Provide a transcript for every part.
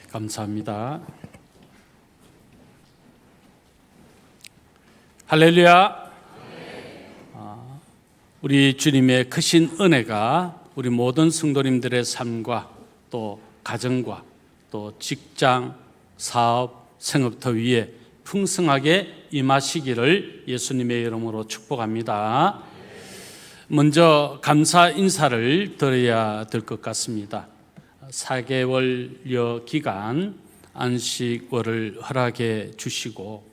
감사합니다. 할렐루야. 우리 주님의 크신 은혜가 우리 모든 성도님들의 삶과 또 가정과 또 직장, 사업, 생업터 위에 풍성하게 임하시기를 예수님의 이름으로 축복합니다. 먼저 감사 인사를 드려야 될 것 같습니다. 4개월여 기간 안식월을 허락해 주시고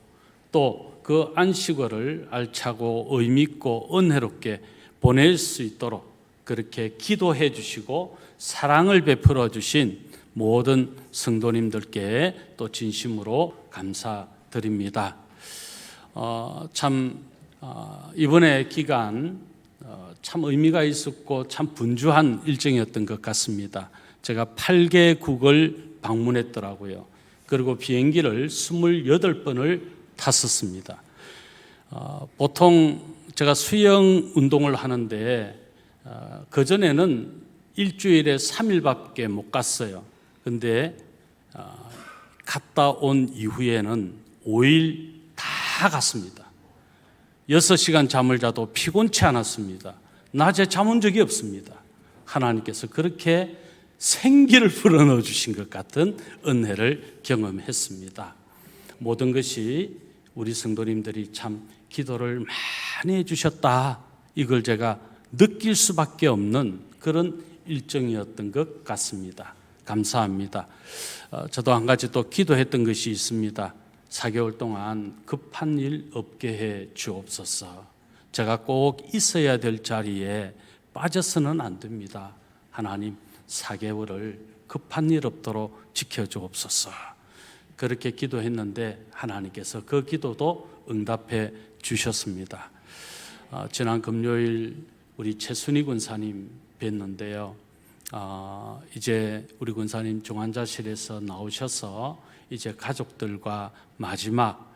또 그 안식월을 알차고 의미있고 은혜롭게 보낼 수 있도록 그렇게 기도해 주시고 사랑을 베풀어 주신 모든 성도님들께 또 진심으로 감사드립니다. 이번에 기간 참 의미가 있었고 참 분주한 일정이었던 것 같습니다. 제가 8개국을 방문했더라고요. 그리고 비행기를 28번을 탔었습니다. 보통 제가 수영 운동을 하는데 그전에는 일주일에 3일밖에 못 갔어요. 근데 갔다 온 이후에는 5일 다 갔습니다. 6시간 잠을 자도 피곤치 않았습니다. 낮에 잠은 적이 없습니다. 하나님께서 그렇게 생기를 불어넣어 주신 것 같은 은혜를 경험했습니다. 모든 것이 우리 성도님들이 참 기도를 많이 해주셨다, 이걸 제가 느낄 수밖에 없는 그런 일정이었던 것 같습니다. 감사합니다. 저도 한 가지 또 기도했던 것이 있습니다. 4개월 동안 급한 일 없게 해 주옵소서. 제가 꼭 있어야 될 자리에 빠져서는 안 됩니다. 하나님, 4개월을 급한 일 없도록 지켜주옵소서. 그렇게 기도했는데 하나님께서 그 기도도 응답해 주셨습니다. 지난 금요일 우리 최순희 군사님 뵀는데요. 이제 우리 군사님 중환자실에서 나오셔서 이제 가족들과 마지막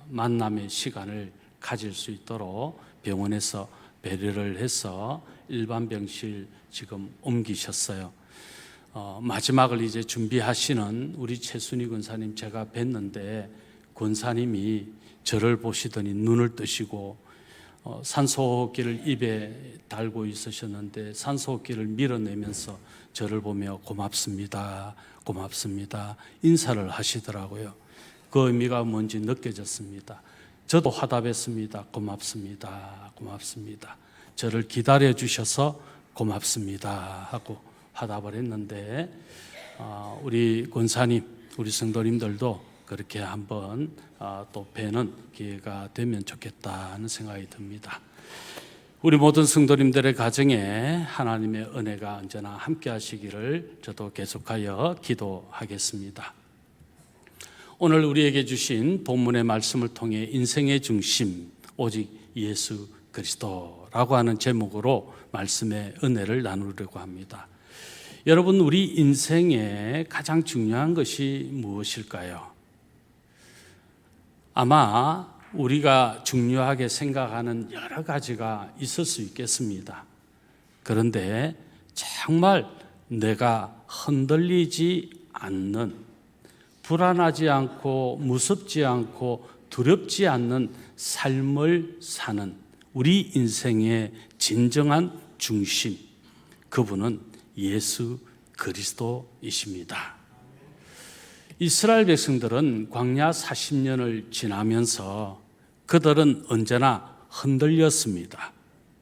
만남의 시간을 가질 수 있도록 병원에서 배려를 해서 일반 병실 지금 옮기셨어요. 마지막을 이제 준비하시는 우리 최순희 군사님 제가 뵀는데 군사님이 저를 보시더니 눈을 뜨시고 산소호흡기를 입에 달고 있으셨는데 산소호흡기를 밀어내면서 저를 보며 고맙습니다, 고맙습니다 인사를 하시더라고요. 그 의미가 뭔지 느껴졌습니다. 저도 화답했습니다. 고맙습니다, 고맙습니다. 저를 기다려 주셔서 고맙습니다 하고 화답을 했는데 우리 권사님, 우리 성도님들도 그렇게 한번 또 뵈는 기회가 되면 좋겠다 하는 생각이 듭니다. 우리 모든 성도님들의 가정에 하나님의 은혜가 언제나 함께 하시기를 저도 계속하여 기도하겠습니다. 오늘 우리에게 주신 본문의 말씀을 통해 인생의 중심 오직 예수 그리스도라고 하는 제목으로 말씀의 은혜를 나누려고 합니다. 여러분, 우리 인생에 가장 중요한 것이 무엇일까요? 아마 우리가 중요하게 생각하는 여러 가지가 있을 수 있겠습니다. 그런데 정말 내가 흔들리지 않는, 불안하지 않고 무섭지 않고 두렵지 않는 삶을 사는 우리 인생의 진정한 중심, 그분은 예수 그리스도이십니다. 이스라엘 백성들은 광야 40년을 지나면서 그들은 언제나 흔들렸습니다.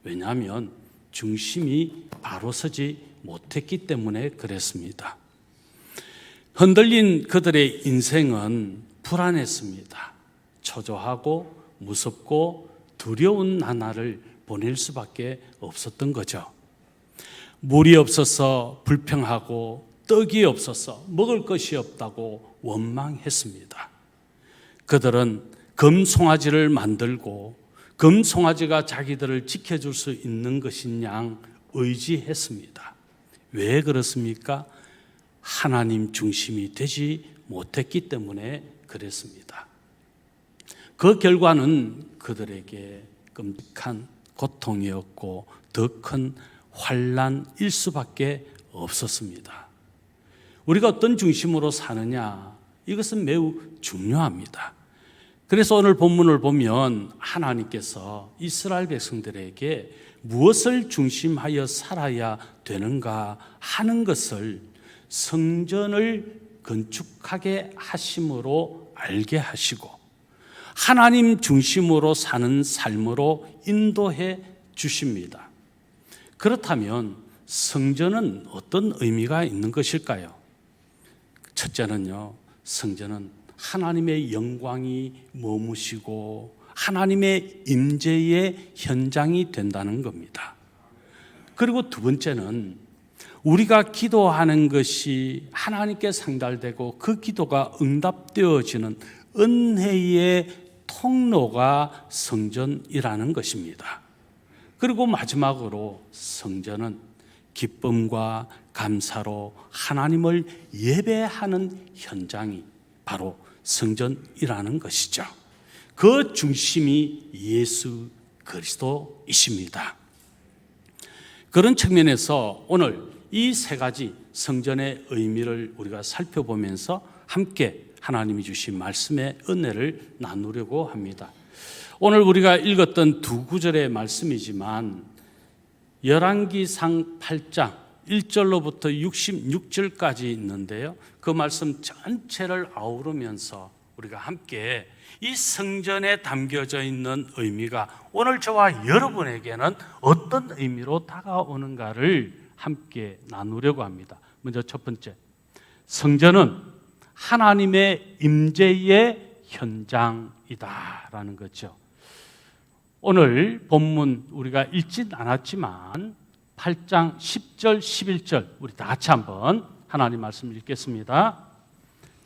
왜냐하면 중심이 바로 서지 못했기 때문에 그랬습니다. 흔들린 그들의 인생은 불안했습니다. 초조하고 무섭고 두려운 나날을 보낼 수밖에 없었던 거죠. 물이 없어서 불평하고 떡이 없어서 먹을 것이 없다고 원망했습니다. 그들은 금송아지를 만들고 금송아지가 자기들을 지켜줄 수 있는 것인 양 의지했습니다. 왜 그렇습니까? 하나님 중심이 되지 못했기 때문에 그랬습니다. 그 결과는 그들에게 끔찍한 고통이었고 더 큰 환난일 수밖에 없었습니다. 우리가 어떤 중심으로 사느냐, 이것은 매우 중요합니다. 그래서 오늘 본문을 보면 하나님께서 이스라엘 백성들에게 무엇을 중심하여 살아야 되는가 하는 것을 성전을 건축하게 하심으로 알게 하시고 하나님 중심으로 사는 삶으로 인도해 주십니다. 그렇다면 성전은 어떤 의미가 있는 것일까요? 첫째는요, 성전은 하나님의 영광이 머무시고 하나님의 임재의 현장이 된다는 겁니다. 그리고 두 번째는 우리가 기도하는 것이 하나님께 상달되고 그 기도가 응답되어지는 은혜의 통로가 성전이라는 것입니다. 그리고 마지막으로 성전은 기쁨과 감사로 하나님을 예배하는 현장이 바로 성전이라는 것이죠. 그 중심이 예수 그리스도이십니다. 그런 측면에서 오늘 이 세 가지 성전의 의미를 우리가 살펴보면서 함께 하나님이 주신 말씀의 은혜를 나누려고 합니다. 오늘 우리가 읽었던 두 구절의 말씀이지만 열왕기상 8장 1절로부터 66절까지 있는데요, 그 말씀 전체를 아우르면서 우리가 함께 이 성전에 담겨져 있는 의미가 오늘 저와 여러분에게는 어떤 의미로 다가오는가를 함께 나누려고 합니다. 먼저 첫 번째, 성전은 하나님의 임재의 현장이다라는 거죠. 오늘 본문 우리가 읽진 않았지만 8장 10절 11절 우리 다 같이 한번 하나님 말씀 읽겠습니다.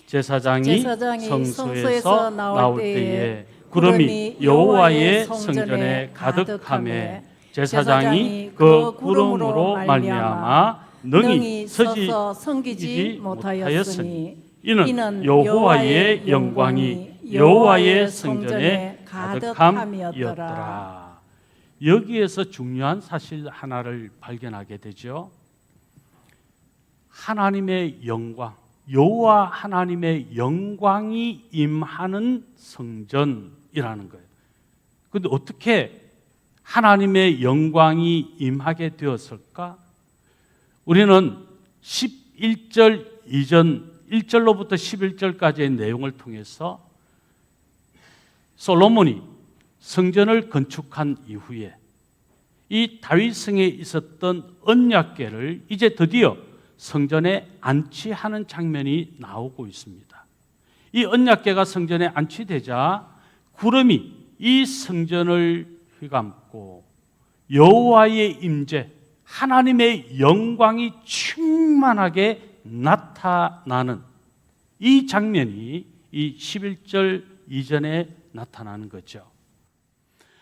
제사장이 성소에서 나올 때에 구름이 여호와의 성전에 가득하매 제사장이 그 구름으로 말미암아 능히 서서 섬기지 못하였으니 이는 여호와의 영광이 여호와의 성전에 가득함이었더라. 여기에서 중요한 사실 하나를 발견하게 되죠. 하나님의 영광, 여호와 하나님의 영광이 임하는 성전이라는 거예요. 그런데 어떻게 하나님의 영광이 임하게 되었을까? 우리는 11절 이전 1절로부터 11절까지의 내용을 통해서 솔로몬이 성전을 건축한 이후에 이 다윗성에 있었던 언약궤를 이제 드디어 성전에 안치하는 장면이 나오고 있습니다. 이 언약궤가 성전에 안치되자 구름이 이 성전을 휘감고 여호와의 임재, 하나님의 영광이 충만하게 나타나는 이 장면이 이 11절 이전에 나타나는 거죠.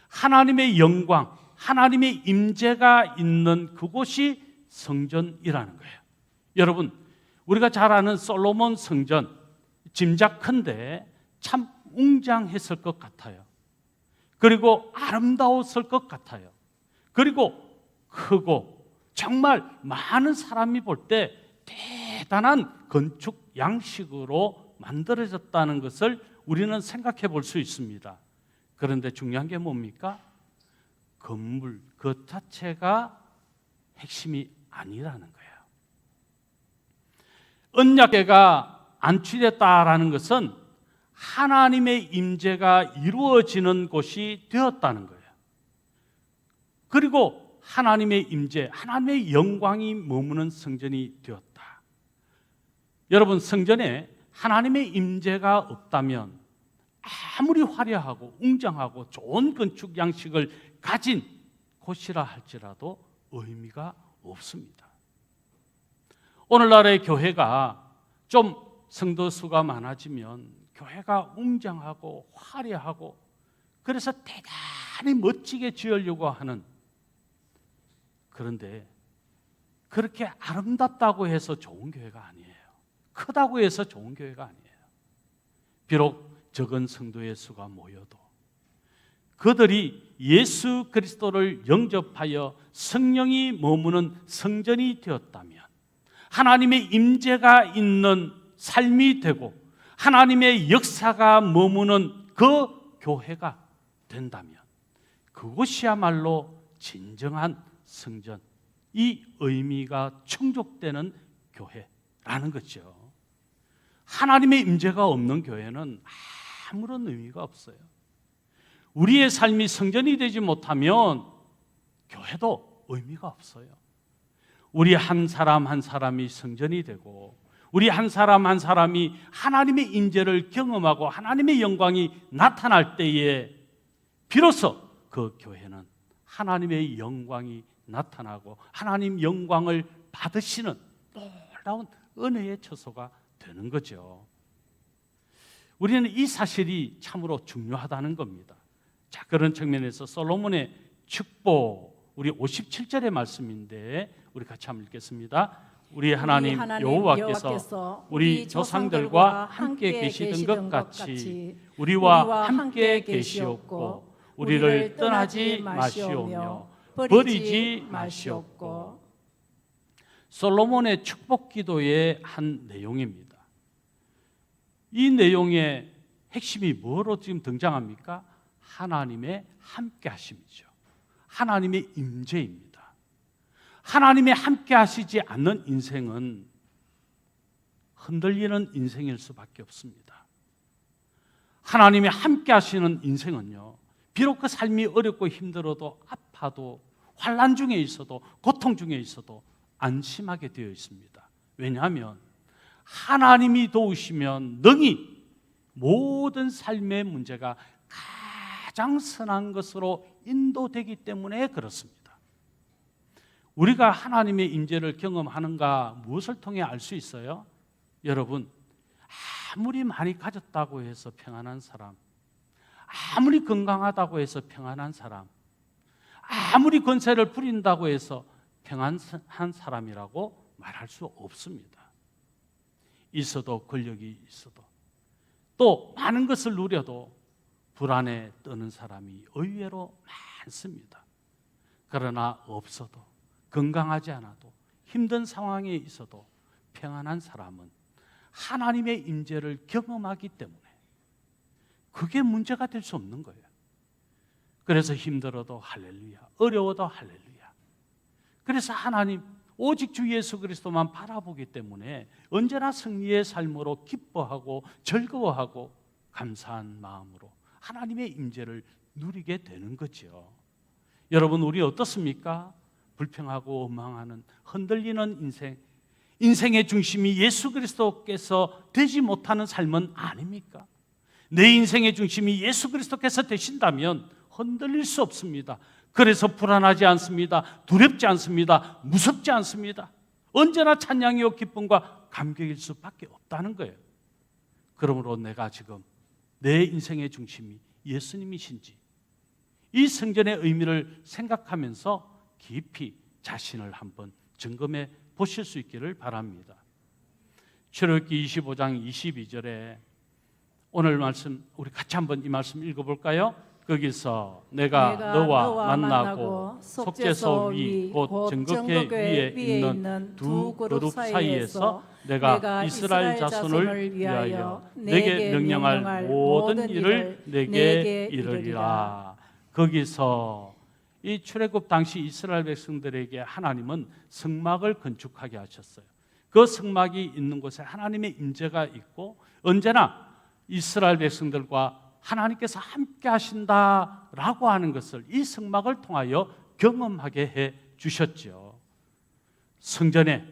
하나님의 영광, 하나님의 임재가 있는 그곳이 성전이라는 거예요. 여러분, 우리가 잘 아는 솔로몬 성전, 짐작컨대 참 웅장했을 것 같아요. 그리고 아름다웠을 것 같아요. 그리고 크고 정말 많은 사람이 볼 때 대단한 건축 양식으로 만들어졌다는 것을 우리는 생각해 볼 수 있습니다. 그런데 중요한 게 뭡니까? 건물 그 자체가 핵심이 아니라는 거예요. 언약궤가 안치됐다라는 것은 하나님의 임재가 이루어지는 곳이 되었다는 거예요. 그리고 하나님의 임재, 하나님의 영광이 머무는 성전이 되었다. 여러분, 성전에 하나님의 임재가 없다면 아무리 화려하고 웅장하고 좋은 건축 양식을 가진 곳이라 할지라도 의미가 없습니다. 오늘날의 교회가 좀 성도 수가 많아지면 교회가 웅장하고 화려하고 그래서 대단히 멋지게 지으려고 하는, 그런데 그렇게 아름답다고 해서 좋은 교회가 아니에요. 크다고 해서 좋은 교회가 아니에요. 비록 적은 성도의 수가 모여도 그들이 예수 그리스도를 영접하여 성령이 머무는 성전이 되었다면, 하나님의 임재가 있는 삶이 되고 하나님의 역사가 머무는 그 교회가 된다면 그것이야말로 진정한 성전, 이 의미가 충족되는 교회라는 거죠. 하나님의 임재가 없는 교회는 아무런 의미가 없어요. 우리의 삶이 성전이 되지 못하면 교회도 의미가 없어요. 우리 한 사람 한 사람이 성전이 되고 우리 한 사람 한 사람이 하나님의 임재를 경험하고 하나님의 영광이 나타날 때에 비로소 그 교회는 하나님의 영광이 나타나고 하나님 영광을 받으시는 놀라운 은혜의 처소가 되는 거죠. 우리는 이 사실이 참으로 중요하다는 겁니다. 자, 그런 측면에서 솔로몬의 축복, 우리 57절의 말씀인데 우리 같이 한번 읽겠습니다. 우리 하나님 여호와께서 우리 조상들과 함께 계시던 것 같이 우리와 함께 계시옵고 우리를 떠나지 마시오며 버리지 마시옵고. 솔로몬의 축복 기도의 한 내용입니다. 이 내용의 핵심이 뭐로 지금 등장합니까? 하나님의 함께 하심이죠. 하나님의 임재입니다. 하나님의 함께 하시지 않는 인생은 흔들리는 인생일 수밖에 없습니다. 하나님이 함께 하시는 인생은요, 비록 그 삶이 어렵고 힘들어도 아파도 환난 중에 있어도 고통 중에 있어도 안심하게 되어 있습니다. 왜냐하면 하나님이 도우시면 능히 모든 삶의 문제가 가장 선한 것으로 인도되기 때문에 그렇습니다. 우리가 하나님의 임재를 경험하는가 무엇을 통해 알 수 있어요? 여러분, 아무리 많이 가졌다고 해서 평안한 사람, 아무리 건강하다고 해서 평안한 사람, 아무리 권세를 부린다고 해서 평안한 사람이라고 말할 수 없습니다. 있어도 권력이 있어도 또 많은 것을 누려도 불안에 떠는 사람이 의외로 많습니다. 그러나 없어도 건강하지 않아도 힘든 상황에 있어도 평안한 사람은 하나님의 임재를 경험하기 때문에 그게 문제가 될 수 없는 거예요. 그래서 힘들어도 할렐루야, 어려워도 할렐루야. 그래서 하나님 오직 주 예수 그리스도만 바라보기 때문에 언제나 승리의 삶으로 기뻐하고 즐거워하고 감사한 마음으로 하나님의 임재를 누리게 되는 거죠. 여러분, 우리 어떻습니까? 불평하고 원망하는 흔들리는 인생, 인생의 중심이 예수 그리스도께서 되지 못하는 삶은 아닙니까? 내 인생의 중심이 예수 그리스도께서 되신다면 흔들릴 수 없습니다. 그래서 불안하지 않습니다. 두렵지 않습니다. 무섭지 않습니다. 언제나 찬양이요 기쁨과 감격일 수밖에 없다는 거예요. 그러므로 내가 지금 내 인생의 중심이 예수님이신지 이 성전의 의미를 생각하면서 깊이 자신을 한번 점검해 보실 수 있기를 바랍니다. 출애굽기 25장 22절에 오늘 말씀 우리 같이 한번 이 말씀 읽어볼까요? 거기서 내가 너와 만나고 속죄소 위 곧 정극회 위에 있는 두 그룹 사이에서 내가 이스라엘 자손을 위하여 내게 명령할 모든 일을 내게 이르리라. 거기서 이 출애굽 당시 이스라엘 백성들에게 하나님은 성막을 건축하게 하셨어요. 그 성막이 있는 곳에 하나님의 임재가 있고 언제나 이스라엘 백성들과 하나님께서 함께 하신다라고 하는 것을 이 성막을 통하여 경험하게 해 주셨죠. 성전에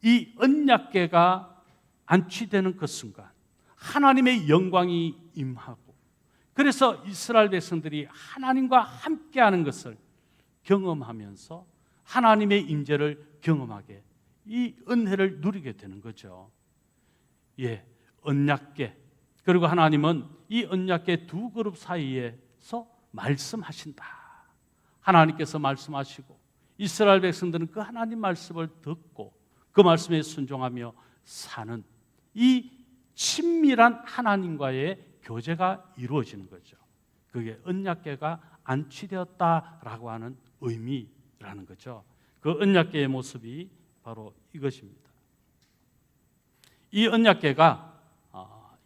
이 언약궤가 안치되는 그 순간 하나님의 영광이 임하고 그래서 이스라엘 백성들이 하나님과 함께하는 것을 경험하면서 하나님의 임재를 경험하게 이 은혜를 누리게 되는 거죠. 예, 언약궤 그리고 하나님은 이 언약궤 두 그룹 사이에서 말씀하신다. 하나님께서 말씀하시고 이스라엘 백성들은 그 하나님 말씀을 듣고 그 말씀에 순종하며 사는 이 친밀한 하나님과의 교제가 이루어지는 거죠. 그게 언약궤가 안치되었다라고 하는 의미라는 거죠. 그 언약궤의 모습이 바로 이것입니다. 이 언약궤가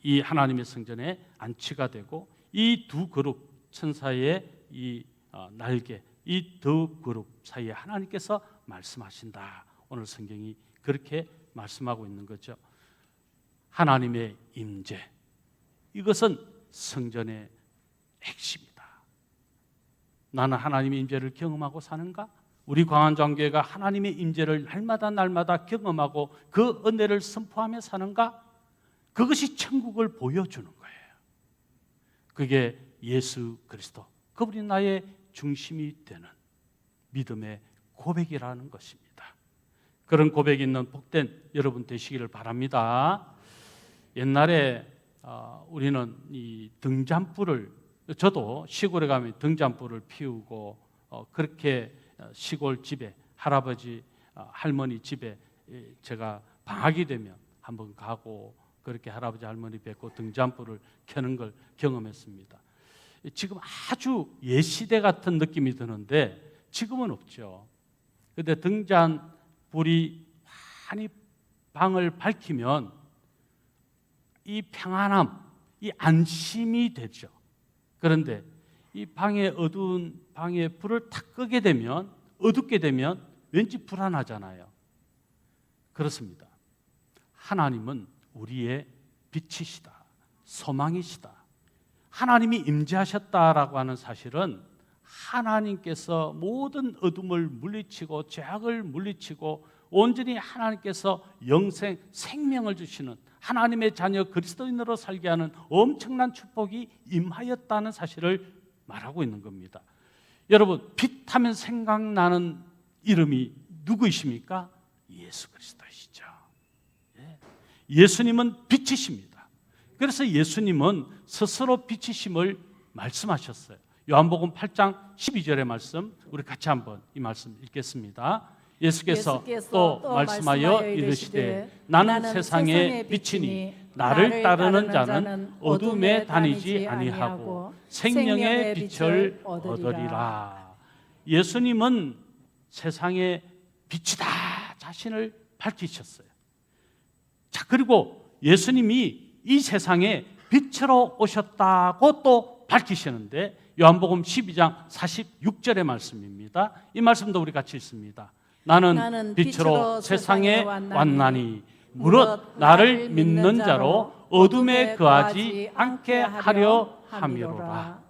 이 하나님의 성전에 안치가 되고 이 두 그룹 천사의 이 날개, 이 두 그룹 사이에 하나님께서 말씀하신다. 오늘 성경이 그렇게 말씀하고 있는 거죠. 하나님의 임재, 이것은 성전의 핵심이다. 나는 하나님의 임재를 경험하고 사는가? 우리 광안장교회가 하나님의 임재를 날마다 경험하고 그 은혜를 선포하며 사는가? 그것이 천국을 보여주는 거예요. 그게 예수 그리스도, 그분이 나의 중심이 되는 믿음의 고백이라는 것입니다. 그런 고백이 있는 복된 여러분 되시기를 바랍니다. 옛날에 우리는 이 등잔불을, 저도 시골에 가면 등잔불을 피우고 그렇게 시골 집에, 할아버지 할머니 집에 제가 방학이 되면 한번 가고 그렇게 할아버지 할머니 뵙고 등잔불을 켜는 걸 경험했습니다. 지금 아주 옛시대 같은 느낌이 드는데 지금은 없죠. 그런데 등잔불이 많이 방을 밝히면 이 평안함, 이 안심이 되죠. 그런데 이 방에 어두운 방에 불을 탁 끄게 되면, 어둡게 되면 왠지 불안하잖아요. 그렇습니다. 하나님은 우리의 빛이시다, 소망이시다. 하나님이 임재하셨다라고 하는 사실은 하나님께서 모든 어둠을 물리치고 죄악을 물리치고 온전히 하나님께서 영생, 생명을 주시는 하나님의 자녀 그리스도인으로 살게 하는 엄청난 축복이 임하였다는 사실을 말하고 있는 겁니다. 여러분, 빛하면 생각나는 이름이 누구이십니까? 예수 그리스도이시죠. 예수님은 빛이십니다. 그래서 예수님은 스스로 빛이심을 말씀하셨어요. 요한복음 8장 12절의 말씀, 우리 같이 한번 이 말씀 읽겠습니다. 예수께서 또 말씀하여 이르시되 나는 세상의 빛이니 나를 따르는 자는 어둠에 다니지 아니하고 생명의 빛을 얻으리라. 예수님은 세상의 빛이다 자신을 밝히셨어요. 자, 그리고 예수님이 이 세상에 빛으로 오셨다고 또 밝히시는데 요한복음 12장 46절의 말씀입니다. 이 말씀도 우리 같이 읽습니다. 나는 빛으로 세상에 왔나니 무릇 나를 믿는 자로 어둠에 거하지 않게 하려 함이로라.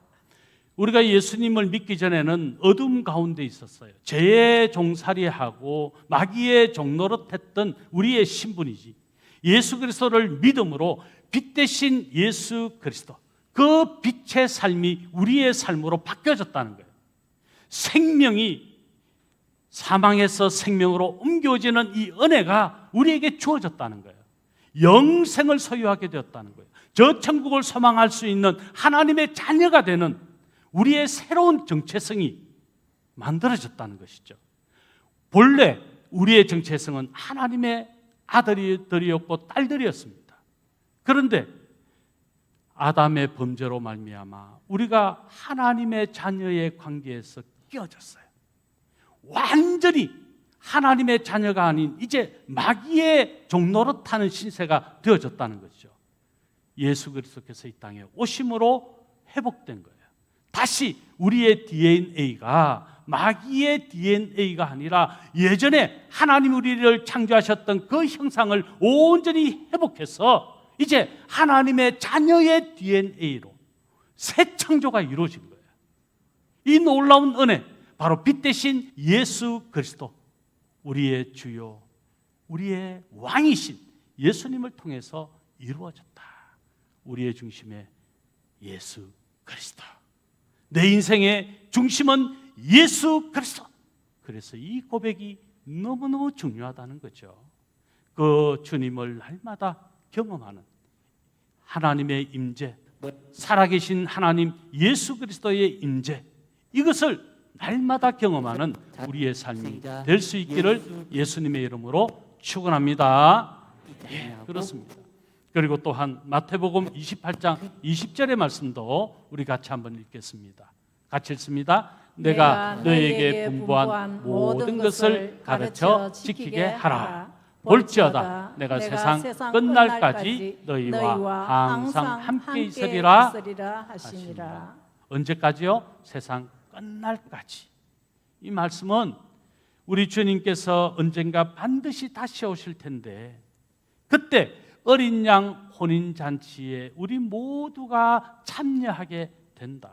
우리가 예수님을 믿기 전에는 어둠 가운데 있었어요. 죄의 종살이하고 마귀의 종노릇했던 우리의 신분이지, 예수 그리스도를 믿음으로 빛 대신 예수 그리스도, 그 빛의 삶이 우리의 삶으로 바뀌어졌다는 거예요. 생명이 사망에서 생명으로 옮겨지는 이 은혜가 우리에게 주어졌다는 거예요. 영생을 소유하게 되었다는 거예요. 저 천국을 소망할 수 있는 하나님의 자녀가 되는 우리의 새로운 정체성이 만들어졌다는 것이죠. 본래 우리의 정체성은 하나님의 아들들이었고 딸들이었습니다. 그런데 아담의 범죄로 말미암아 우리가 하나님의 자녀의 관계에서 끼어졌어요. 완전히 하나님의 자녀가 아닌 이제 마귀의 종노릇하는 신세가 되어졌다는 것이죠. 예수 그리스도께서 이 땅에 오심으로 회복된 거예요. 다시 우리의 DNA가 마귀의 DNA가 아니라 예전에 하나님 우리를 창조하셨던 그 형상을 온전히 회복해서 이제 하나님의 자녀의 DNA로 새 창조가 이루어진 거예요. 이 놀라운 은혜, 바로 빛 대신 예수 그리스도, 우리의 주요, 우리의 왕이신 예수님을 통해서 이루어졌다. 우리의 중심에 예수 그리스도, 내 인생의 중심은 예수 그리스도. 그래서 이 고백이 너무너무 중요하다는 거죠. 그 주님을 날마다 경험하는 하나님의 임재, 살아계신 하나님 예수 그리스도의 임재, 이것을 날마다 경험하는 우리의 삶이 될 수 있기를 예수님의 이름으로 축원합니다. 그렇습니다. 그리고 또한 마태복음 28장 20절의 말씀도 우리 같이 한번 읽겠습니다. 같이 읽습니다. 내가 너희에게 분부한 모든 것을 가르쳐 지키게 하라. 볼지어다 내가 세상 끝날까지 너희와 항상 함께 있으리라 하시니라. 언제까지요? 세상 끝날까지. 이 말씀은 우리 주님께서 언젠가 반드시 다시 오실 텐데 그때 어린 양 혼인잔치에 우리 모두가 참여하게 된다.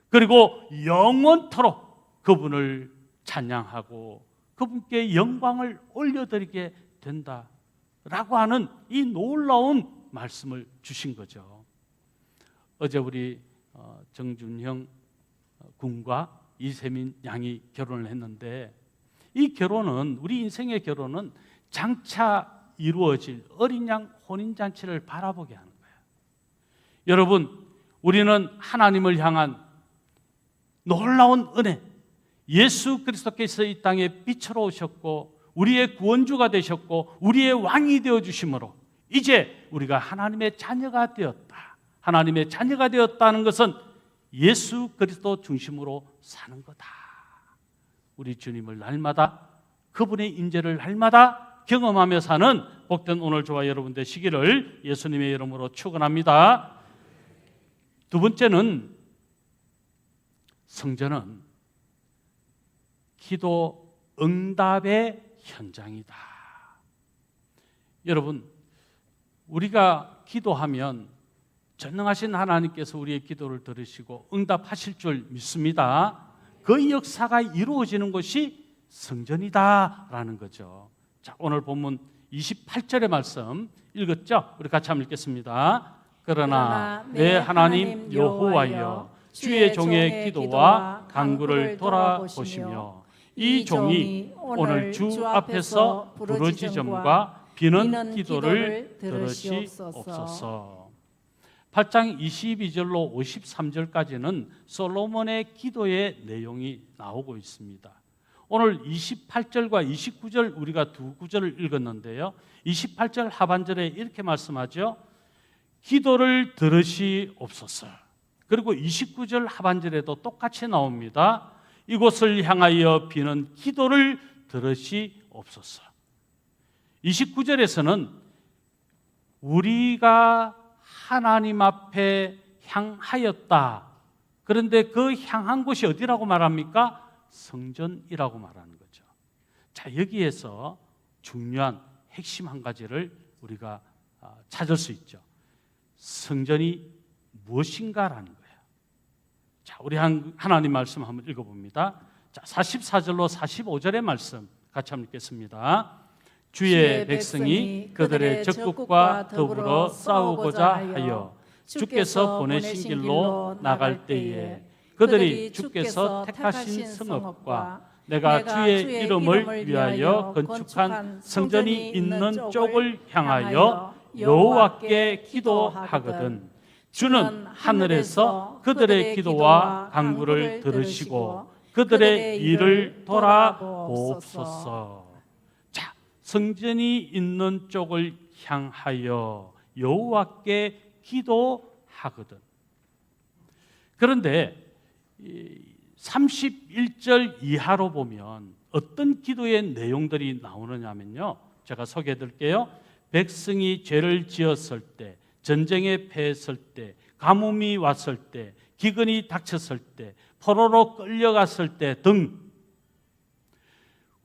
그리고 영원토록 그분을 찬양하고 그분께 영광을 올려드리게 된다라고 하는 이 놀라운 말씀을 주신 거죠. 어제 우리 정준형 군과 이세민 양이 결혼을 했는데 이 결혼은 우리 인생의 결혼은 장차 이루어질 어린 양 혼인잔치를 바라보게 하는 거예요. 여러분, 우리는 하나님을 향한 놀라운 은혜, 예수 그리스도께서 이 땅에 빛으로 오셨고 우리의 구원주가 되셨고 우리의 왕이 되어주심으로 이제 우리가 하나님의 자녀가 되었다. 하나님의 자녀가 되었다는 것은 예수 그리스도 중심으로 사는 거다. 우리 주님을 날마다 그분의 임재를 날마다 경험하며 사는 복된 오늘 저와 여러분 되시기를 예수님의 이름으로 축원합니다. 두 번째는 성전은 기도 응답의 현장이다. 여러분, 우리가 기도하면 전능하신 하나님께서 우리의 기도를 들으시고 응답하실 줄 믿습니다. 그 역사가 이루어지는 것이 성전이다라는 거죠. 자, 오늘 본문 28절의 말씀 읽었죠? 우리 같이 한번 읽겠습니다. 그러나 내 하나님 여호와여 주의 종의 기도와 간구를 돌아보시며 이 종이 오늘 주 앞에서 부르짖음과 비는 기도를 들으시옵소서. 8장 22절로 53절까지는 솔로몬의 기도의 내용이 나오고 있습니다. 오늘 28절과 29절 우리가 두 구절을 읽었는데요. 28절 하반절에 이렇게 말씀하죠. 기도를 들으시옵소서. 그리고 29절 하반절에도 똑같이 나옵니다. 이곳을 향하여 비는 기도를 들으시옵소서. 29절에서는 우리가 하나님 앞에 향하였다. 그런데 그 향한 곳이 어디라고 말합니까? 성전이라고 말하는 거죠. 자, 여기에서 중요한 핵심 한 가지를 우리가 찾을 수 있죠. 성전이 무엇인가라는 거예요. 자, 우리 하나님 말씀 한번 읽어봅니다. 자, 44절로 45절의 말씀 같이 한번 읽겠습니다. 주의 백성이 그들의 적국과 더불어 싸우고자 하여 주께서 보내신 길로 나갈 때에 그들이 주께서 택하신 성읍과 내가 주의 이름을 위하여 건축한 성전이 있는 쪽을 향하여 여호와께 기도하거든 주는 하늘에서 그들의 기도와 간구를 들으시고 그들의 일을 돌아보옵소서. 자, 성전이 있는 쪽을 향하여 여호와께 기도하거든. 그런데 31절 이하로 보면 어떤 기도의 내용들이 나오느냐면요, 제가 소개해 드릴게요. 백성이 죄를 지었을 때, 전쟁에 패했을 때, 가뭄이 왔을 때, 기근이 닥쳤을 때, 포로로 끌려갔을 때 등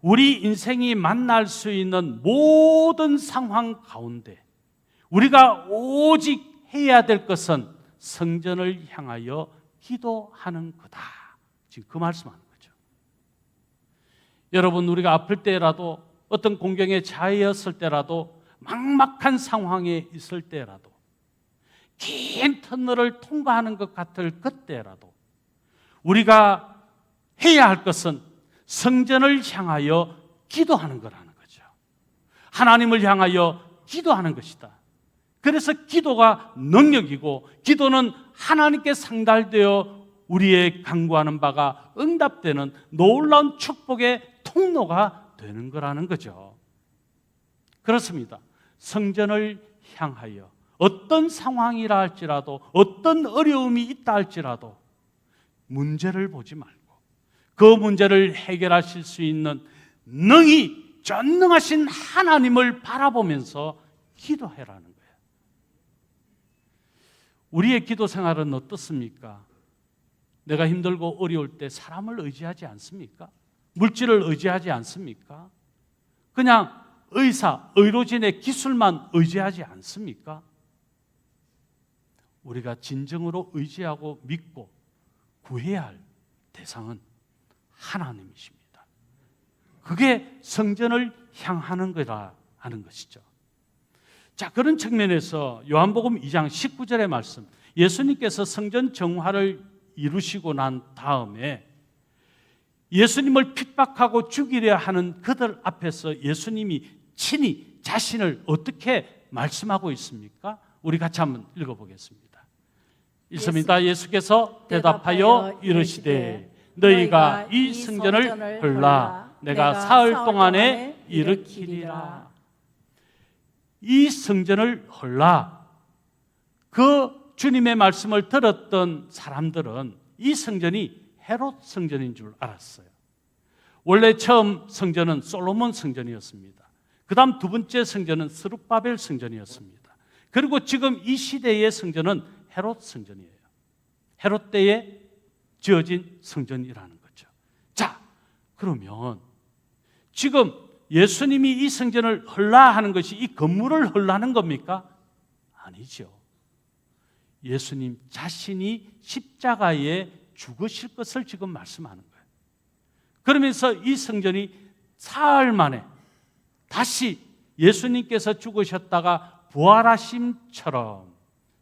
우리 인생이 만날 수 있는 모든 상황 가운데 우리가 오직 해야 될 것은 성전을 향하여 기도하는 거다. 지금 그 말씀하는 거죠. 여러분, 우리가 아플 때라도 어떤 공경에 처했을 때라도 막막한 상황에 있을 때라도 긴 터널을 통과하는 것 같을 그때라도 우리가 해야 할 것은 성전을 향하여 기도하는 거라는 거죠. 하나님을 향하여 기도하는 것이다. 그래서 기도가 능력이고 기도는 하나님께 상달되어 우리의 간구하는 바가 응답되는 놀라운 축복의 통로가 되는 거라는 거죠. 그렇습니다. 성전을 향하여 어떤 상황이라 할지라도 어떤 어려움이 있다 할지라도 문제를 보지 말고 그 문제를 해결하실 수 있는 능히 전능하신 하나님을 바라보면서 기도해라는 거예요. 우리의 기도 생활은 어떻습니까? 내가 힘들고 어려울 때 사람을 의지하지 않습니까? 물질을 의지하지 않습니까? 그냥 의로진의 기술만 의지하지 않습니까? 우리가 진정으로 의지하고 믿고 구해야 할 대상은 하나님이십니다. 그게 성전을 향하는 거라 하는 것이죠. 자, 그런 측면에서 요한복음 2장 19절의 말씀, 예수님께서 성전 정화를 이루시고 난 다음에 예수님을 핍박하고 죽이려 하는 그들 앞에서 예수님이 친히 자신을 어떻게 말씀하고 있습니까? 우리 같이 한번 읽어보겠습니다. 읽습니다. 예수께서 대답하여 이르시되 너희가 이 성전을 헐라 내가 사흘 동안에 일으키리라. 이 성전을 헐라. 그 주님의 말씀을 들었던 사람들은 이 성전이 헤롯 성전인 줄 알았어요. 원래 처음 성전은 솔로몬 성전이었습니다. 그 다음 두 번째 성전은 스룹바벨 성전이었습니다. 그리고 지금 이 시대의 성전은 헤롯 성전이에요. 헤롯 때에 지어진 성전이라는 거죠. 자, 그러면 지금 예수님이 이 성전을 헐라 하는 것이 이 건물을 헐라는 겁니까? 아니죠. 예수님 자신이 십자가에 죽으실 것을 지금 말씀하는 거예요. 그러면서 이 성전이 사흘 만에 다시 예수님께서 죽으셨다가 부활하심처럼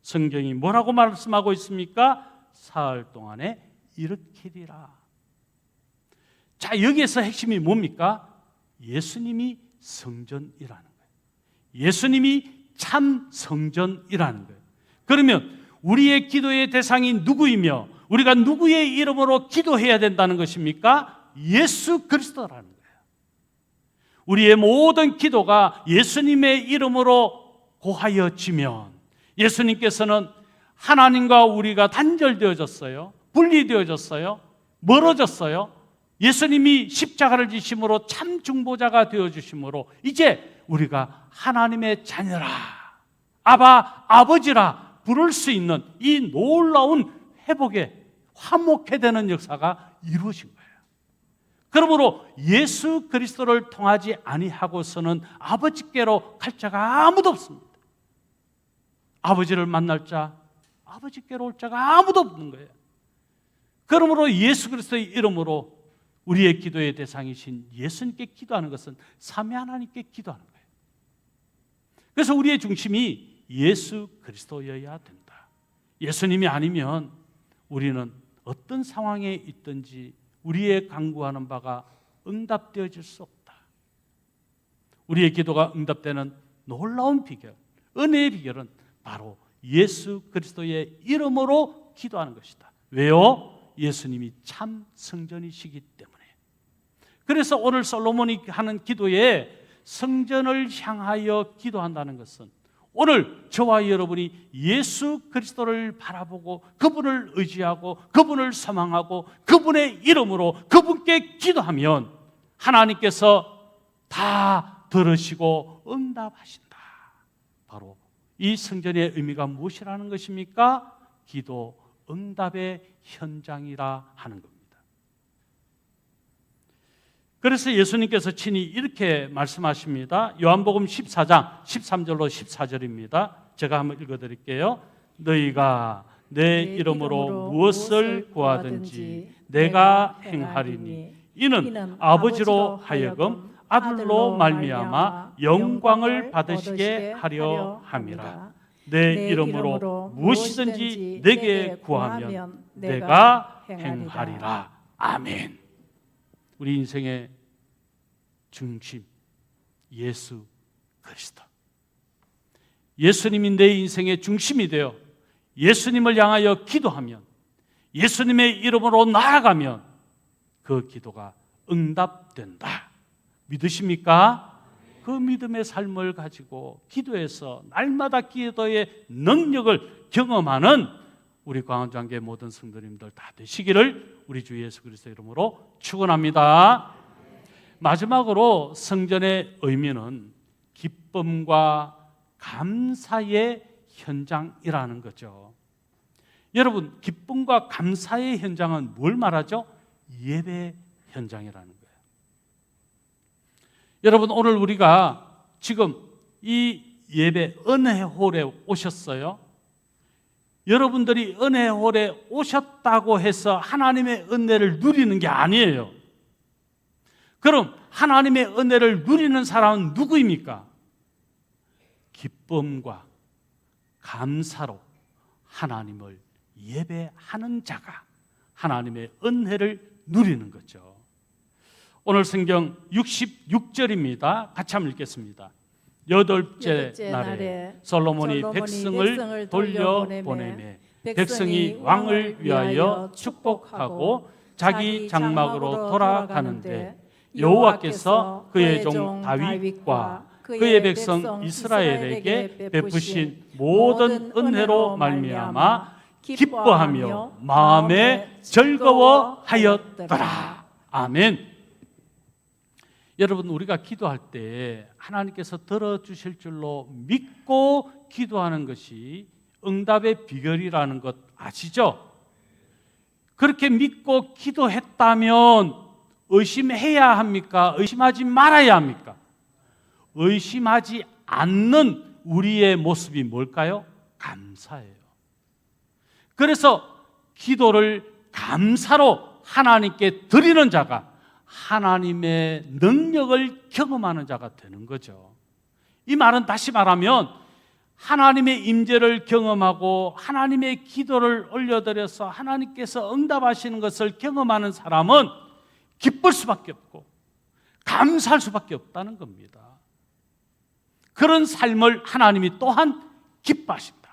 성경이 뭐라고 말씀하고 있습니까? 사흘 동안에 일으키리라. 자, 여기에서 핵심이 뭡니까? 예수님이 성전이라는 거예요. 예수님이 참 성전이라는 거예요. 그러면 우리의 기도의 대상이 누구이며 우리가 누구의 이름으로 기도해야 된다는 것입니까? 예수 그리스도라는 거예요. 우리의 모든 기도가 예수님의 이름으로 고하여지면 예수님께서는 하나님과 우리가 단절되어졌어요. 분리되어졌어요. 멀어졌어요. 예수님이 십자가를 지심으로 참 중보자가 되어주심으로 이제 우리가 하나님의 자녀라, 아버지라 부를 수 있는 이 놀라운 회복의 화목해되는 역사가 이루어진 거예요. 그러므로 예수 그리스도를 통하지 아니하고서는 아버지께로 갈 자가 아무도 없습니다. 아버지를 만날 자, 아버지께로 올 자가 아무도 없는 거예요. 그러므로 예수 그리스도의 이름으로 우리의 기도의 대상이신 예수님께 기도하는 것은 삼위 하나님께 기도하는 거예요. 그래서 우리의 중심이 예수 그리스도여야 된다. 예수님이 아니면 우리는 어떤 상황에 있든지 우리의 간구하는 바가 응답되어질 수 없다. 우리의 기도가 응답되는 놀라운 비결, 은혜의 비결은 바로 예수 그리스도의 이름으로 기도하는 것이다. 왜요? 예수님이 참 성전이시기 때문에. 그래서 오늘 솔로몬이 하는 기도에 성전을 향하여 기도한다는 것은 오늘 저와 여러분이 예수 그리스도를 바라보고 그분을 의지하고 그분을 사망하고 그분의 이름으로 그분께 기도하면 하나님께서 다 들으시고 응답하신다. 바로 이 성전의 의미가 무엇이라는 것입니까? 기도 응답의 현장이라 하는 겁니다. 그래서 예수님께서 친히 이렇게 말씀하십니다. 요한복음 14장 13절로 14절입니다. 제가 한번 읽어드릴게요. 너희가 내 이름으로 무엇을 구하든지 내가 행하리니 이는 아버지로 하여금 아들로 말미암아 영광을 받으시게 하려 함이라. 내 이름으로 무엇이든지 내게 구하면 내가 행하리라. 아멘. 우리 인생의 중심 예수 그리스도. 예수님이 내 인생의 중심이 되어 예수님을 향하여 기도하면, 예수님의 이름으로 나아가면 그 기도가 응답된다. 믿으십니까? 그 믿음의 삶을 가지고 기도해서 날마다 기도의 능력을 경험하는 우리 광원장교회 모든 성도님들 다 되시기를 우리 주 예수 그리스도 이름으로 축원합니다. 마지막으로 성전의 의미는 기쁨과 감사의 현장이라는 거죠. 여러분, 기쁨과 감사의 현장은 뭘 말하죠? 예배 현장이라는 거예요. 여러분, 오늘 우리가 지금 이 예배 은혜홀에 오셨어요. 여러분들이 은혜홀에 오셨다고 해서 하나님의 은혜를 누리는 게 아니에요. 그럼 하나님의 은혜를 누리는 사람은 누구입니까? 기쁨과 감사로 하나님을 예배하는 자가 하나님의 은혜를 누리는 거죠. 오늘 성경 66절입니다. 같이 한번 읽겠습니다. 여덟째 날에 솔로몬이 백성을 돌려보내매 백성이 왕을 위하여 축복하고 자기 장막으로 돌아가는데 여호와께서 그의 종 다윗과 그의 백성 이스라엘에게 베푸신 모든 은혜로 말미암아 기뻐하며 마음에 즐거워하였더라. 아멘. 여러분, 우리가 기도할 때 하나님께서 들어주실 줄로 믿고 기도하는 것이 응답의 비결이라는 것 아시죠? 그렇게 믿고 기도했다면 의심해야 합니까? 의심하지 말아야 합니까? 의심하지 않는 우리의 모습이 뭘까요? 감사예요. 그래서 기도를 감사로 하나님께 드리는 자가 하나님의 능력을 경험하는 자가 되는 거죠. 이 말은 다시 말하면 하나님의 임재를 경험하고 하나님의 기도를 올려드려서 하나님께서 응답하시는 것을 경험하는 사람은 기쁠 수밖에 없고 감사할 수밖에 없다는 겁니다. 그런 삶을 하나님이 또한 기뻐하신다.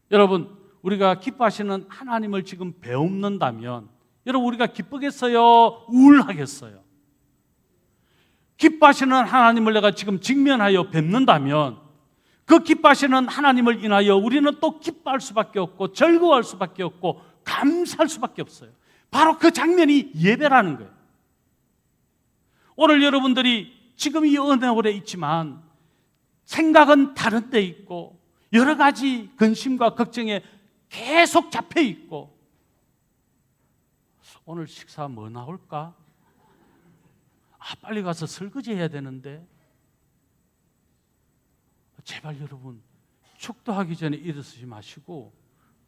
여러분, 우리가 기뻐하시는 하나님을 지금 배움는다면 여러분, 우리가 기쁘겠어요? 우울하겠어요? 기뻐하시는 하나님을 내가 지금 직면하여 뵙는다면 그 기뻐하시는 하나님을 인하여 우리는 또 기뻐할 수밖에 없고 즐거워할 수밖에 없고 감사할 수밖에 없어요. 바로 그 장면이 예배라는 거예요. 오늘 여러분들이 지금 이 은혜홀에 있지만 생각은 다른 데 있고 여러 가지 근심과 걱정에 계속 잡혀 있고 오늘 식사 뭐 나올까? 빨리 가서 설거지 해야 되는데 제발 여러분 축도하기 전에 일어서지 마시고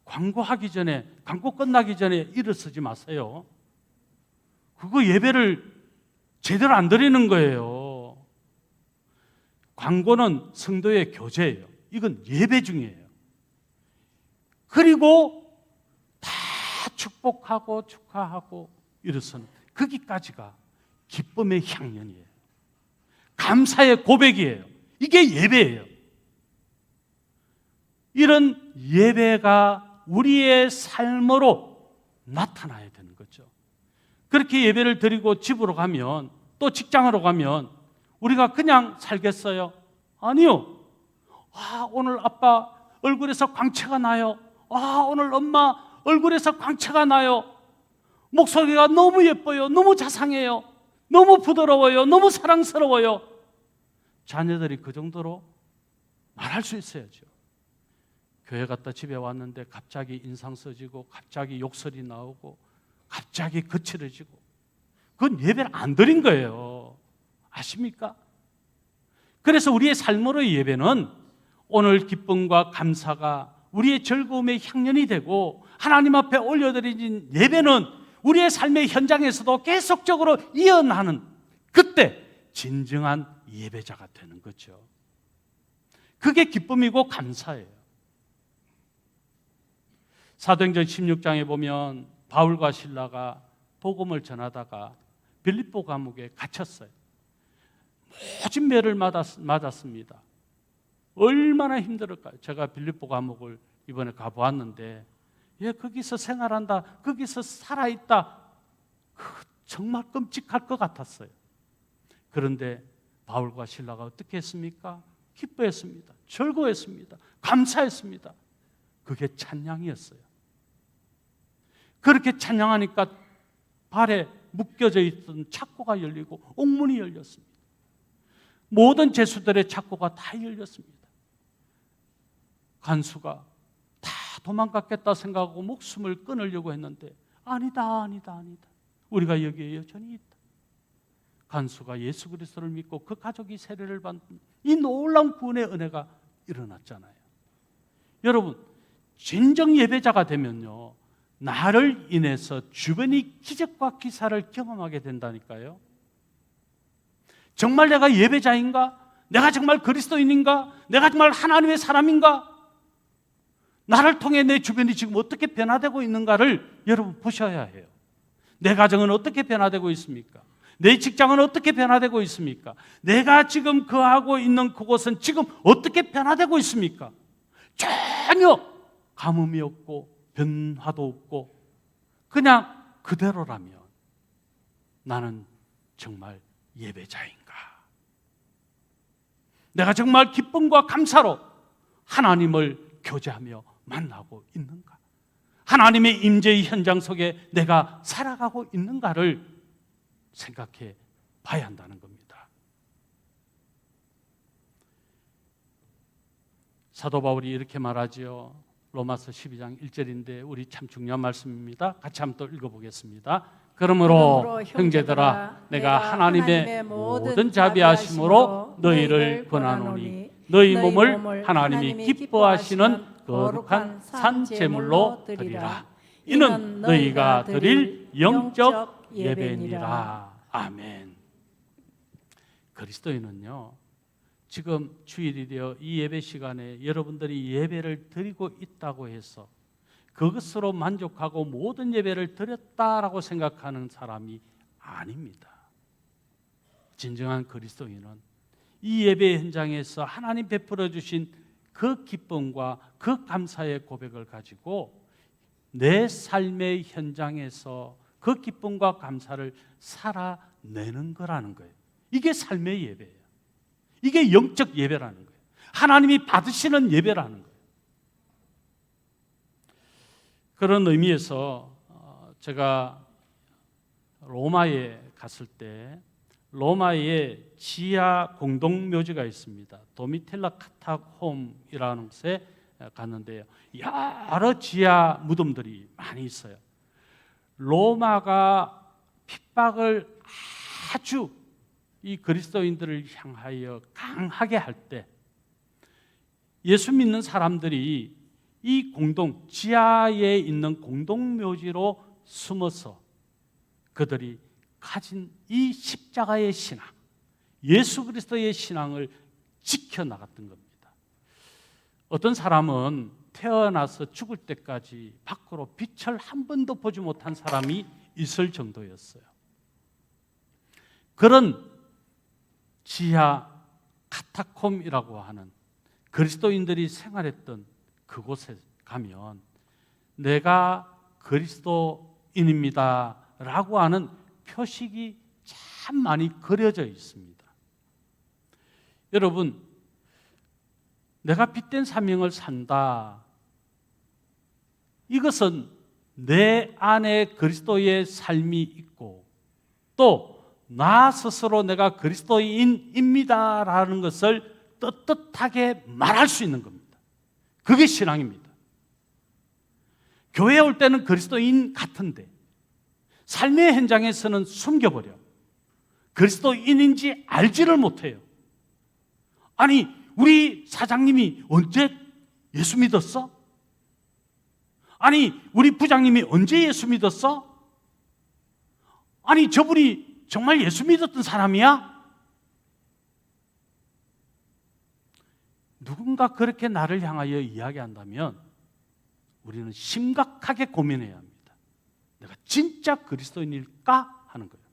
광고하기 전에 광고 끝나기 전에 일어서지 마세요. 그거 예배를 제대로 안 드리는 거예요. 광고는 성도의 교제예요. 이건 예배 중이에요. 그리고 다 축복하고 축하하고 일어서는 거기까지가 기쁨의 향연이에요. 감사의 고백이에요. 이게 예배예요. 이런 예배가 우리의 삶으로 나타나야 되는 거죠. 그렇게 예배를 드리고 집으로 가면 또 직장으로 가면 우리가 그냥 살겠어요? 아니요. 오늘 아빠 얼굴에서 광채가 나요. 오늘 엄마 얼굴에서 광채가 나요. 목소리가 너무 예뻐요. 너무 자상해요. 너무 부드러워요. 너무 사랑스러워요. 자녀들이 그 정도로 말할 수 있어야죠. 교회 갔다 집에 왔는데 갑자기 인상 써지고 갑자기 욕설이 나오고 갑자기 거칠어지고 그건 예배를 안 드린 거예요. 아십니까? 그래서 우리의 삶으로의 예배는 오늘 기쁨과 감사가 우리의 즐거움의 향연이 되고 하나님 앞에 올려드린 예배는 우리의 삶의 현장에서도 계속적으로 이어나는 그때 진정한 예배자가 되는 거죠. 그게 기쁨이고 감사예요. 사도행전 16장에 보면 바울과 실라가 복음을 전하다가 빌립보 감옥에 갇혔어요. 모진 매를 맞았습니다. 얼마나 힘들을까요? 제가 빌립보 감옥을 이번에 가보았는데 거기서 생활한다, 거기서 살아있다, 정말 끔찍할 것 같았어요. 그런데 바울과 실라가 어떻게 했습니까? 기뻐했습니다. 즐거워했습니다. 감사했습니다. 그게 찬양이었어요. 그렇게 찬양하니까 발에 묶여져 있던 착고가 열리고 옥문이 열렸습니다. 모든 죄수들의 착고가 다 열렸습니다. 간수가 다 도망갔겠다 생각하고 목숨을 끊으려고 했는데 아니다. 우리가 여기에 여전히 있다. 간수가 예수 그리스도를 믿고 그 가족이 세례를 받는 이 놀라운 구원의 은혜가 일어났잖아요. 여러분, 진정 예배자가 되면요, 나를 인해서 주변이 기적과 기사를 경험하게 된다니까요. 정말 내가 예배자인가? 내가 정말 그리스도인인가? 내가 정말 하나님의 사람인가? 나를 통해 내 주변이 지금 어떻게 변화되고 있는가를 여러분 보셔야 해요. 내 가정은 어떻게 변화되고 있습니까? 내 직장은 어떻게 변화되고 있습니까? 내가 지금 거하고 있는 그곳은 지금 어떻게 변화되고 있습니까? 전혀 가뭄이 없고 변화도 없고 그냥 그대로라면 나는 정말 예배자인가? 내가 정말 기쁨과 감사로 하나님을 교제하며 만나고 있는가? 하나님의 임재의 현장 속에 내가 살아가고 있는가를 생각해 봐야 한다는 겁니다. 사도 바울이 이렇게 말하지요. 로마서 12장 1절인데 우리 참 중요한 말씀입니다. 같이 한번 또 읽어보겠습니다. 그러므로 형제들아 내가 하나님의 모든 자비하심으로 너희를 권하노니 너희 몸을 하나님이 기뻐하시는 거룩한 산제물로 드리라. 이는 너희가 드릴 영적 예배니라. 아멘. 그리스도인은요, 지금 주일이 되어 이 예배 시간에 여러분들이 예배를 드리고 있다고 해서 그것으로 만족하고 모든 예배를 드렸다라고 생각하는 사람이 아닙니다. 진정한 그리스도인은 이 예배 현장에서 하나님 베풀어 주신 그 기쁨과 그 감사의 고백을 가지고 내 삶의 현장에서 그 기쁨과 감사를 살아내는 거라는 거예요. 이게 삶의 예배예요. 이게 영적 예배라는 거예요. 하나님이 받으시는 예배라는 거예요. 그런 의미에서 제가 로마에 갔을 때 로마에 지하 공동묘지가 있습니다. 도미텔라 카타콤이라는 곳에 갔는데요, 여러 지하 무덤들이 많이 있어요. 로마가 핍박을 아주 이 그리스도인들을 향하여 강하게 할 때 예수 믿는 사람들이 이 공동 지하에 있는 공동묘지로 숨어서 그들이 가진 이 십자가의 신앙, 예수 그리스도의 신앙을 지켜나갔던 겁니다. 어떤 사람은 태어나서 죽을 때까지 밖으로 빛을 한 번도 보지 못한 사람이 있을 정도였어요. 그런 지하 카타콤이라고 하는 그리스도인들이 생활했던 그곳에 가면 내가 그리스도인입니다 라고 하는 표식이 참 많이 그려져 있습니다. 여러분, 내가 빛된 사명을 산다, 이것은 내 안에 그리스도의 삶이 있고 또 나 스스로 내가 그리스도인입니다라는 것을 떳떳하게 말할 수 있는 겁니다. 그게 신앙입니다. 교회에 올 때는 그리스도인 같은데 삶의 현장에서는 숨겨버려. 그리스도인인지 알지를 못해요. 아니, 우리 사장님이 언제 예수 믿었어? 아니, 우리 부장님이 언제 예수 믿었어? 아니, 저분이 정말 예수 믿었던 사람이야? 누군가 그렇게 나를 향하여 이야기한다면 우리는 심각하게 고민해야 합니다. 내가 진짜 그리스도인일까 하는 거예요.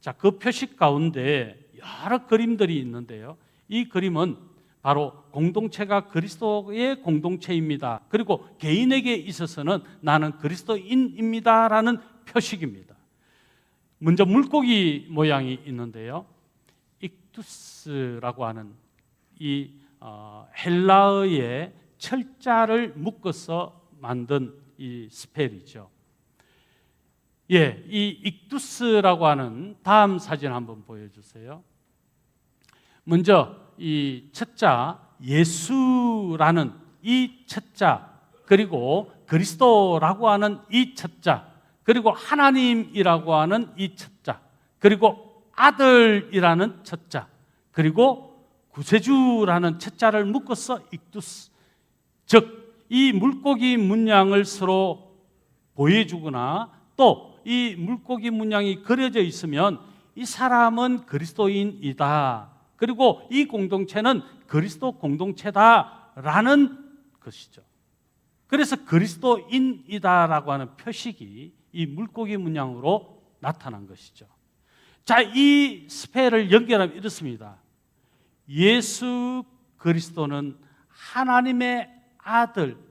자, 그 표식 가운데 여러 그림들이 있는데요, 이 그림은 바로 공동체가 그리스도의 공동체입니다. 그리고 개인에게 있어서는 나는 그리스도인입니다라는 표식입니다. 먼저 물고기 모양이 있는데요, 익투스라고 하는 이 헬라어의 철자를 묶어서 만든 이 스펠이죠. 예, 이 익두스라고 하는 다음 사진 한번 보여주세요. 먼저 이 첫자 예수라는 이 첫자, 그리고 그리스도라고 하는 이 첫자, 그리고 하나님이라고 하는 이 첫자, 그리고 아들이라는 첫자, 그리고 구세주라는 첫자를 묶어서 익두스, 즉 이 물고기 문양을 서로 보여주거나 또 이 물고기 문양이 그려져 있으면 이 사람은 그리스도인이다, 그리고 이 공동체는 그리스도 공동체다라는 것이죠. 그래서 그리스도인이다라고 하는 표식이 이 물고기 문양으로 나타난 것이죠. 자, 이 스펠을 연결하면 이렇습니다. 예수 그리스도는 하나님의 아들,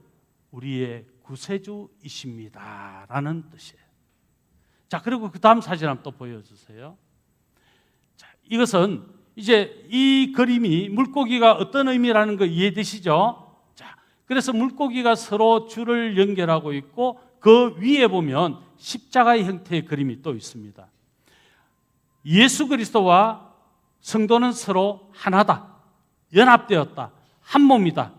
우리의 구세주이십니다 라는 뜻이에요. 자, 그리고 그 다음 사진 한번 또 보여주세요. 자, 이것은 이제 이 그림이 물고기가 어떤 의미라는 거 이해되시죠? 자, 그래서 물고기가 서로 줄을 연결하고 있고 그 위에 보면 십자가의 형태의 그림이 또 있습니다. 예수 그리스도와 성도는 서로 하나다, 연합되었다, 한 몸이다.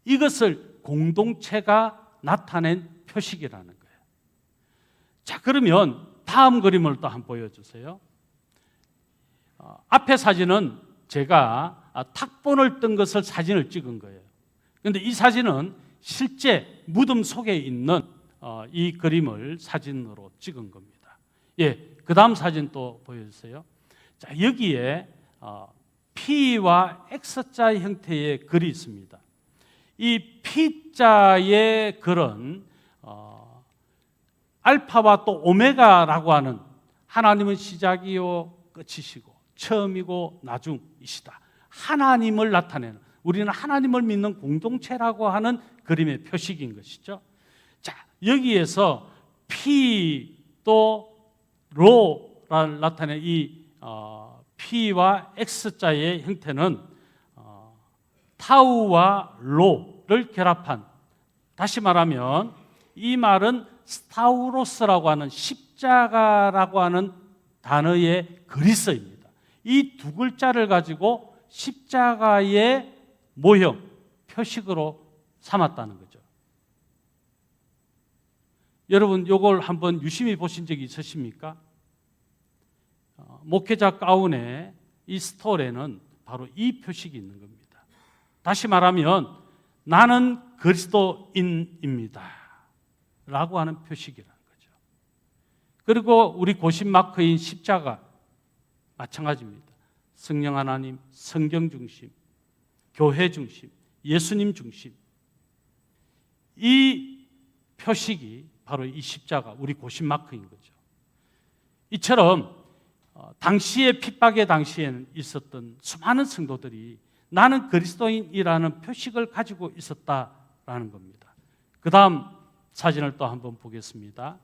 이것을 공동체가 나타낸 표식이라는 거예요. 자, 그러면 다음 그림을 또 한번 보여주세요. 앞에 사진은 제가 탁본을 뜬 것을 사진을 찍은 거예요. 그런데 이 사진은 실제 무덤 속에 있는 이 그림을 사진으로 찍은 겁니다. 예, 그 다음 사진 또 보여주세요. 자, 여기에 P와 X자 형태의 글이 있습니다. 이 P자의 글은 알파와 또 오메가라고 하는 하나님은 시작이요 끝이시고 처음이고 나중이시다, 하나님을 나타내는, 우리는 하나님을 믿는 공동체라고 하는 그림의 표식인 것이죠. 자, 여기에서 P 또 로를 나타내는 이 P와 X자의 형태는 타우와 로를 결합한, 다시 말하면 이 말은 스타우로스라고 하는 십자가라고 하는 단어의 그리스어입니다. 이 두 글자를 가지고 십자가의 모형, 표식으로 삼았다는 거죠. 여러분, 이걸 한번 유심히 보신 적이 있으십니까? 목회자 가운에 이 스톨에는 바로 이 표식이 있는 겁니다. 다시 말하면 나는 그리스도인입니다 라고 하는 표식이라는 거죠. 그리고 우리 고심 마크인 십자가 마찬가지입니다. 성령 하나님, 성경 중심, 교회 중심, 예수님 중심, 이 표식이 바로 이 십자가, 우리 고심 마크인 거죠. 이처럼 당시의 핍박의 당시에는 있었던 수많은 성도들이 나는 그리스도인이라는 표식을 가지고 있었다라는 겁니다. 그 다음 사진을 또 한번 보겠습니다.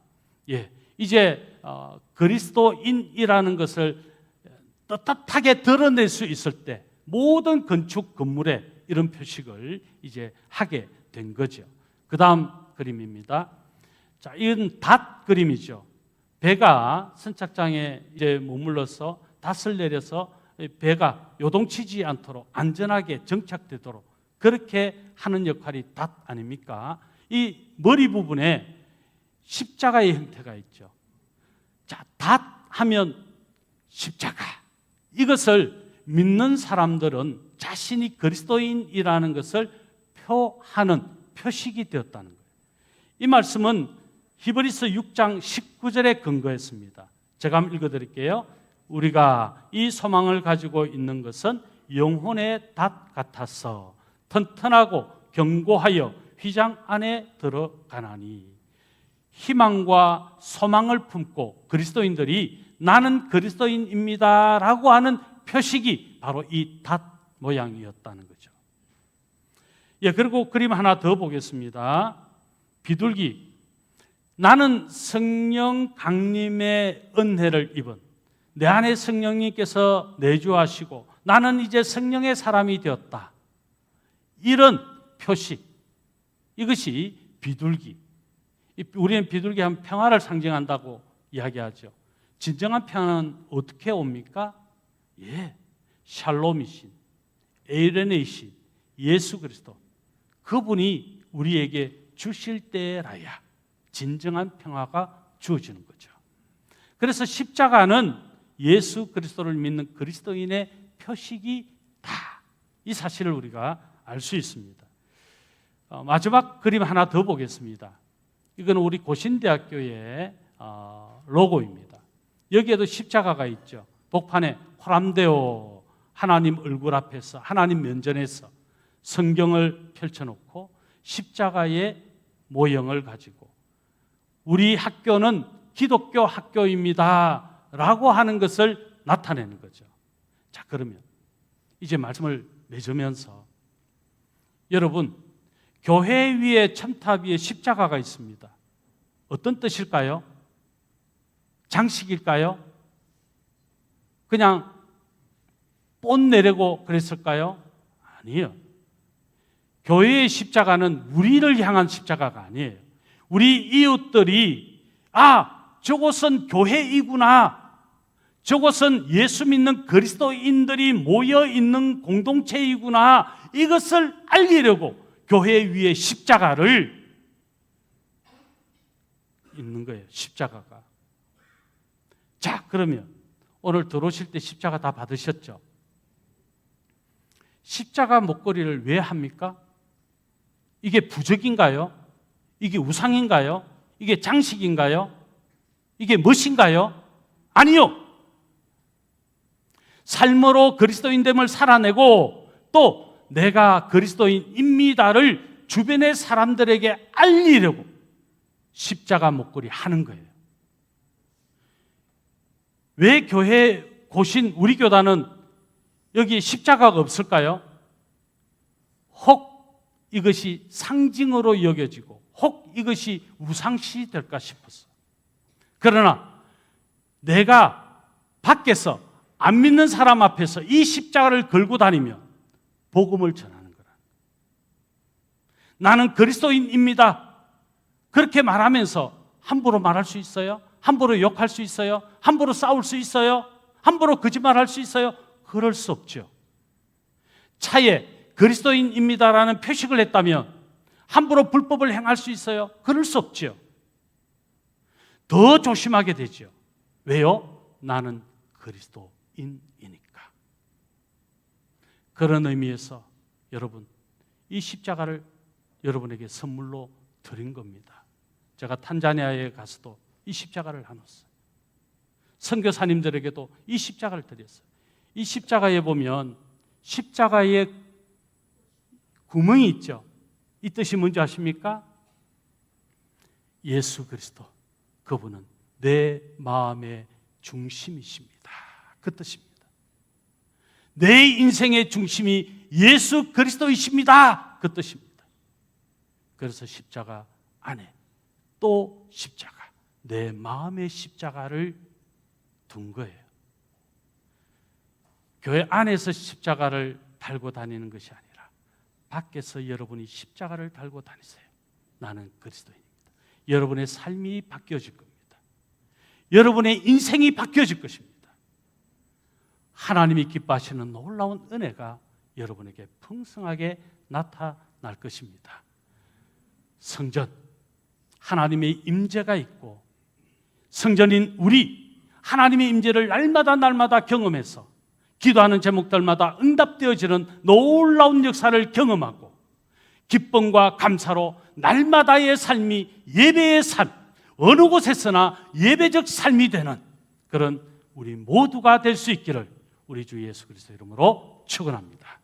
예, 이제 그리스도인이라는 것을 떳떳하게 드러낼 수 있을 때 모든 건축 건물에 이런 표식을 이제 하게 된 거죠. 그 다음 그림입니다. 자, 이건 닷 그림이죠. 배가 선착장에 이제 머물러서 닷을 내려서 배가 요동치지 않도록 안전하게 정착되도록 그렇게 하는 역할이 닷 아닙니까? 이 머리 부분에 십자가의 형태가 있죠. 자, 닷 하면 십자가. 이것을 믿는 사람들은 자신이 그리스도인이라는 것을 표하는 표식이 되었다는 거예요. 이 말씀은 히브리서 6장 19절에 근거했습니다. 제가 한번 읽어드릴게요. 우리가 이 소망을 가지고 있는 것은 영혼의 닷 같아서 튼튼하고 견고하여 휘장 안에 들어가나니, 희망과 소망을 품고 그리스도인들이 나는 그리스도인입니다 라고 하는 표식이 바로 이 닷 모양이었다는 거죠. 예, 그리고 그림 하나 더 보겠습니다. 비둘기. 나는 성령 강림의 은혜를 입은, 내 안에 성령님께서 내주하시고 나는 이제 성령의 사람이 되었다, 이런 표식, 이것이 비둘기. 우리는 비둘기하면 평화를 상징한다고 이야기하죠. 진정한 평화는 어떻게 옵니까? 샬롬이신, 에이레네이신 예수 그리스도, 그분이 우리에게 주실 때라야 진정한 평화가 주어지는 거죠. 그래서 십자가는 예수 그리스도를 믿는 그리스도인의 표식이다, 이 사실을 우리가 알 수 있습니다. 마지막 그림 하나 더 보겠습니다. 이건 우리 고신대학교의 로고입니다. 여기에도 십자가가 있죠. 복판에 호람데오, 하나님 얼굴 앞에서, 하나님 면전에서 성경을 펼쳐놓고 십자가의 모형을 가지고 우리 학교는 기독교 학교입니다 라고 하는 것을 나타내는 거죠. 자, 그러면 이제 말씀을 맺으면서, 여러분, 교회 위에 첨탑 위에 십자가가 있습니다. 어떤 뜻일까요? 장식일까요? 그냥 뽐 내려고 그랬을까요? 아니에요. 교회의 십자가는 우리를 향한 십자가가 아니에요. 우리 이웃들이 저것은 교회이구나, 저것은 예수 믿는 그리스도인들이 모여 있는 공동체이구나, 이것을 알리려고 교회 위에 십자가를 있는 거예요. 십자가가. 자, 그러면 오늘 들어오실 때 십자가 다 받으셨죠? 십자가 목걸이를 왜 합니까? 이게 부적인가요? 이게 우상인가요? 이게 장식인가요? 이게 무엇인가요? 아니요. 삶으로 그리스도인됨을 살아내고 또 내가 그리스도인입니다를 주변의 사람들에게 알리려고 십자가 목걸이 하는 거예요. 왜 교회 고신 우리 교단은 여기 십자가가 없을까요? 혹 이것이 상징으로 여겨지고 혹 이것이 우상시 될까 싶었어. 그러나 내가 밖에서 안 믿는 사람 앞에서 이 십자가를 걸고 다니면 복음을 전하는 거라. 나는 그리스도인입니다, 그렇게 말하면서 함부로 말할 수 있어요? 함부로 욕할 수 있어요? 함부로 싸울 수 있어요? 함부로 거짓말할 수 있어요? 그럴 수 없죠. 차에 그리스도인입니다라는 표식을 했다면 함부로 불법을 행할 수 있어요? 그럴 수 없죠. 더 조심하게 되죠. 왜요? 나는 그리스도인이니까. 그런 의미에서 여러분, 이 십자가를 여러분에게 선물로 드린 겁니다. 제가 탄자니아에 가서도 이 십자가를 나눴어요. 선교사님들에게도 이 십자가를 드렸어요. 이 십자가에 보면 십자가에 구멍이 있죠. 이 뜻이 뭔지 아십니까? 예수 그리스도, 그분은 내 마음의 중심이십니다, 그 뜻입니다. 내 인생의 중심이 예수 그리스도이십니다, 그 뜻입니다. 그래서 십자가 안에 또 십자가, 내 마음의 십자가를 둔 거예요. 교회 안에서 십자가를 달고 다니는 것이 아니라 밖에서 여러분이 십자가를 달고 다니세요. 나는 그리스도인입니다. 여러분의 삶이 바뀌어질 겁니다. 여러분의 인생이 바뀌어질 것입니다. 하나님이 기뻐하시는 놀라운 은혜가 여러분에게 풍성하게 나타날 것입니다. 성전, 하나님의 임재가 있고 성전인 우리, 하나님의 임재를 날마다 경험해서 기도하는 제목들마다 응답되어지는 놀라운 역사를 경험하고 기쁨과 감사로 날마다의 삶이 예배의 삶, 어느 곳에서나 예배적 삶이 되는 그런 우리 모두가 될 수 있기를 우리 주 예수 그리스도 이름으로 축원합니다.